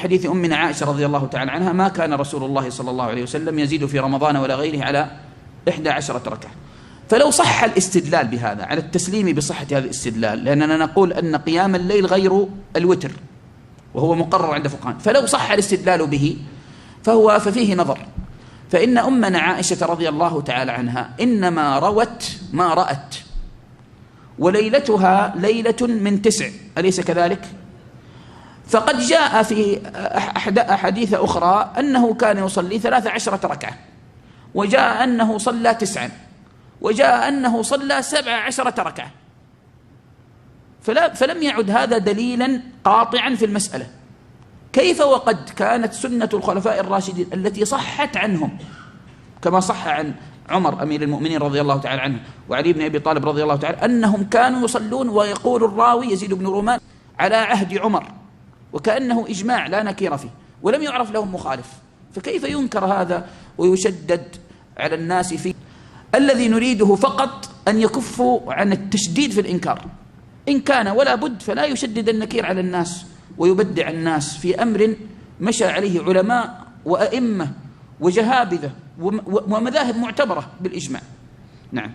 حديث أمنا عائشة رضي الله تعالى عنها: ما كان رسول الله صلى الله عليه وسلم يزيد في رمضان ولا غيره على 11 ركعة. فلو صح الاستدلال بهذا على التسليم بصحة هذا الاستدلال، لأننا نقول أن قيام الليل غير الوتر وهو مقرر عند فقهاء، فلو صح الاستدلال به ففيه نظر. فإن أمنا عائشة رضي الله تعالى عنها إنما روت ما رأت، وليلتها ليلة من 9، أليس كذلك؟ فقد جاء في أحاديث أخرى أنه كان يصلي 13 ركعة، وجاء أنه صلى 9، وجاء أنه صلى 17 ركعة. فلم يعد هذا دليلا قاطعا في المسألة. كيف وقد كانت سنة الخلفاء الراشدين التي صحت عنهم، كما صح عن عمر أمير المؤمنين رضي الله تعالى عنه وعلي بن أبي طالب رضي الله تعالى أنهم كانوا يصلون، ويقول الراوي يزيد بن رومان على عهد عمر، وكأنه إجماع لا نكير فيه ولم يعرف لهم مخالف. فكيف ينكر هذا ويشدد على الناس فيه؟ الذي نريده فقط أن يكفوا عن التشديد في الإنكار، إن كان ولا بد فلا يشدد النكير على الناس ويبدع الناس في أمر مشى عليه علماء وأئمة وجهابذة ومذاهب معتبرة بالإجماع. نعم.